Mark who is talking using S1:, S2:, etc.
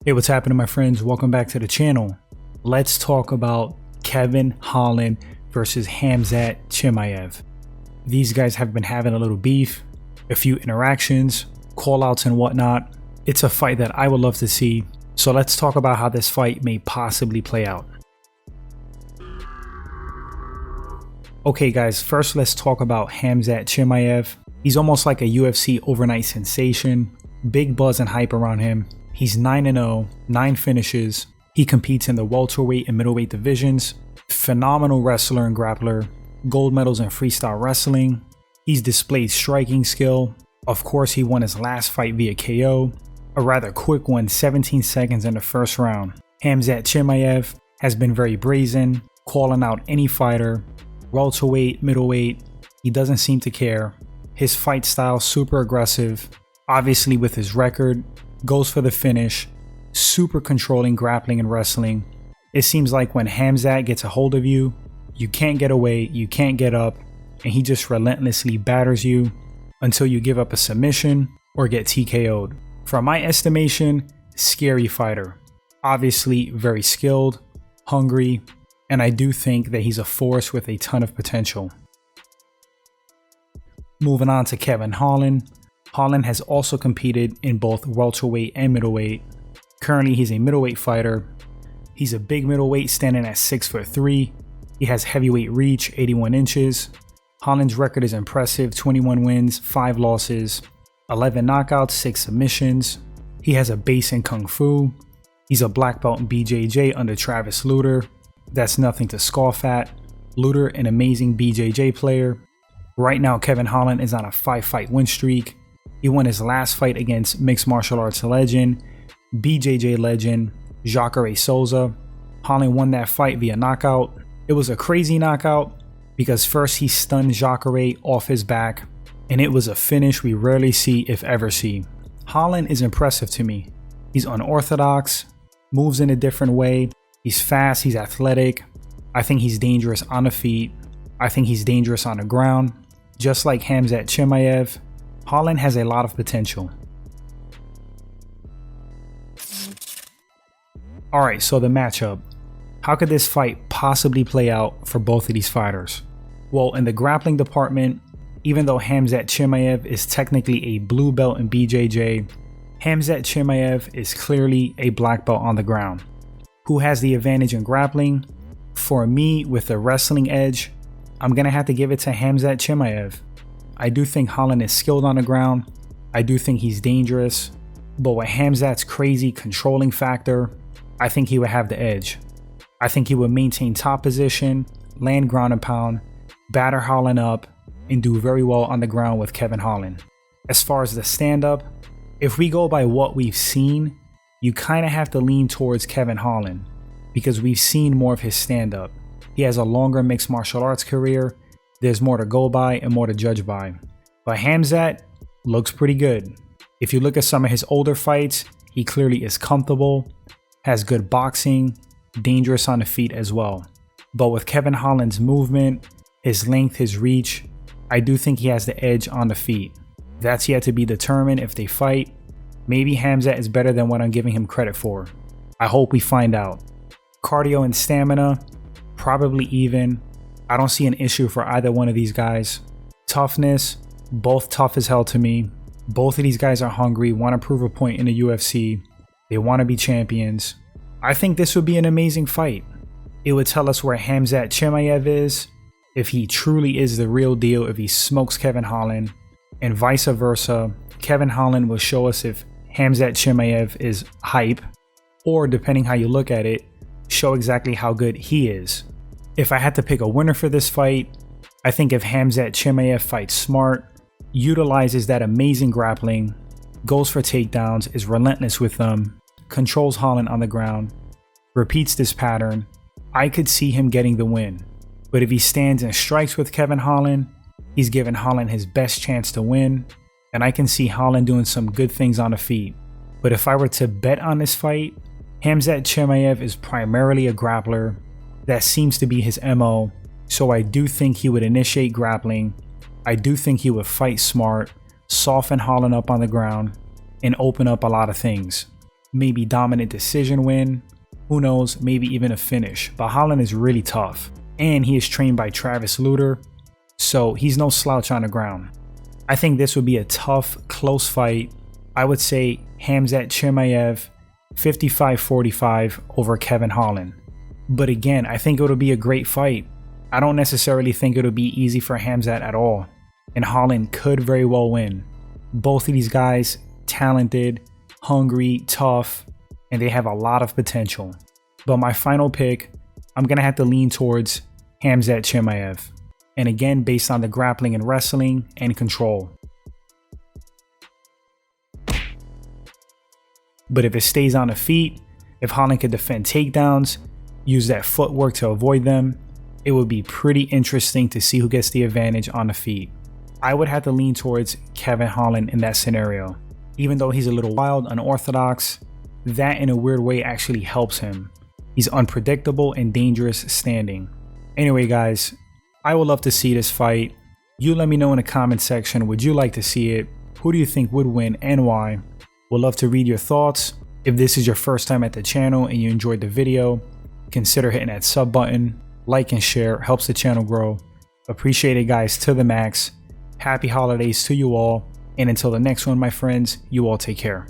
S1: Hey, what's happening, my friends? Welcome back to the channel. Let's talk about Kevin Holland versus Khamzat Chimaev. These guys have been having a little beef, a few interactions, call-outs and whatnot. It's a fight that I would love to see. So let's talk about how this fight may possibly play out. Okay guys, first let's talk about Khamzat Chimaev. He's almost like a UFC overnight sensation. Big buzz and hype around him. He's 9-0, 9 finishes. He competes in the welterweight and middleweight divisions. Phenomenal wrestler and grappler. Gold medals in freestyle wrestling. He's displayed striking skill. Of course, he won his last fight via KO. A rather quick one, 17 seconds in the first round. Khamzat Chimaev has been very brazen, calling out any fighter. Welterweight, middleweight, he doesn't seem to care. His fight style super aggressive. Obviously with his record, goes for the finish, super controlling grappling and wrestling. It seems like when Khamzat gets a hold of you, you can't get away, you can't get up, and he just relentlessly batters you until you give up a submission or get TKO'd. From my estimation, scary fighter. Obviously very skilled, hungry, and I do think that he's a force with a ton of potential. Moving on to Kevin Holland. Holland has also competed in both welterweight and middleweight. Currently, he's a middleweight fighter. He's a big middleweight standing at 6'3". He has heavyweight reach, 81 inches. Holland's record is impressive, 21 wins, 5 losses, 11 knockouts, 6 submissions. He has a base in Kung Fu. He's a black belt in BJJ under Travis Lutter. That's nothing to scoff at. Lutter, an amazing BJJ player. Right now, Kevin Holland is on a 5-fight win streak. He won his last fight against mixed martial arts legend, BJJ legend, Jacare Souza. Holland won that fight via knockout. It was a crazy knockout because first he stunned Jacare off his back, and it was a finish we rarely see, if ever see. Holland is impressive to me. He's unorthodox, moves in a different way. He's fast, he's athletic. I think he's dangerous on the feet. I think he's dangerous on the ground. Just like Khamzat Chimaev, Holland has a lot of potential. Alright, so the matchup. How could this fight possibly play out for both of these fighters? Well, in the grappling department, even though Khamzat Chimaev is technically a blue belt in BJJ, Khamzat Chimaev is clearly a black belt on the ground. Who has the advantage in grappling? For me, with the wrestling edge, I'm gonna have to give it to Khamzat Chimaev. I do think Holland is skilled on the ground. I do think he's dangerous. But with Khamzat's crazy controlling factor, I think he would have the edge. I think he would maintain top position, land ground and pound, batter Holland up, and do very well on the ground with Kevin Holland. As far as the stand-up, if we go by what we've seen, you kind of have to lean towards Kevin Holland because we've seen more of his stand-up. He has a longer mixed martial arts career. There's more to go by and more to judge by. But Khamzat looks pretty good. If you look at some of his older fights, he clearly is comfortable, has good boxing, dangerous on the feet as well. But with Kevin Holland's movement, his length, his reach, I do think he has the edge on the feet. That's yet to be determined if they fight. Maybe Khamzat is better than what I'm giving him credit for. I hope we find out. Cardio and stamina, probably even. I don't see an issue for either one of these guys. Toughness, both tough as hell to me. Both of these guys are hungry, want to prove a point in the UFC. They want to be champions. I think this would be an amazing fight. It would tell us where Khamzat Chimaev is, if he truly is the real deal, if he smokes Kevin Holland, and vice versa. Kevin Holland will show us if Khamzat Chimaev is hype, or depending how you look at it, show exactly how good he is. If I had to pick a winner for this fight, I think if Khamzat Chimaev fights smart, utilizes that amazing grappling, goes for takedowns, is relentless with them, controls Holland on the ground, repeats this pattern, I could see him getting the win. But if he stands and strikes with Kevin Holland, he's given Holland his best chance to win, and I can see Holland doing some good things on the feet. But if I were to bet on this fight, Khamzat Chimaev is primarily a grappler. That seems to be his MO, so I do think he would initiate grappling. I do think he would fight smart, soften Holland up on the ground, and open up a lot of things. maybe dominant decision win, who knows, maybe even a finish. But Holland is really tough, and he is trained by Travis Lutter, so he's no slouch on the ground. I think this would be a tough, close fight. I would say Khamzat Chimaev 55-45 over Kevin Holland. But again, I think it'll be a great fight. I don't necessarily think it'll be easy for Khamzat at all, and Holland could very well win. Both of these guys, talented, hungry, tough, and they have a lot of potential. But my final pick, I'm going to have to lean towards Khamzat Chimaev. And again, based on the grappling and wrestling and control. But if it stays on the feet, if Holland could defend takedowns, use that footwork to avoid them, it would be pretty interesting to see who gets the advantage on the feet. I would have to lean towards Kevin Holland in that scenario. Even though he's a little wild, unorthodox, that in a weird way actually helps him. He's unpredictable and dangerous standing. Anyway guys, I would love to see this fight. You let me know in the comment section, would you like to see it? Who do you think would win and why? Would love to read your thoughts. If this is your first time at the channel and you enjoyed the video, consider hitting that sub button. Like and share, helps the channel grow. Appreciate it guys to the max. Happy holidays to you all. And until the next one, my friends, you all take care.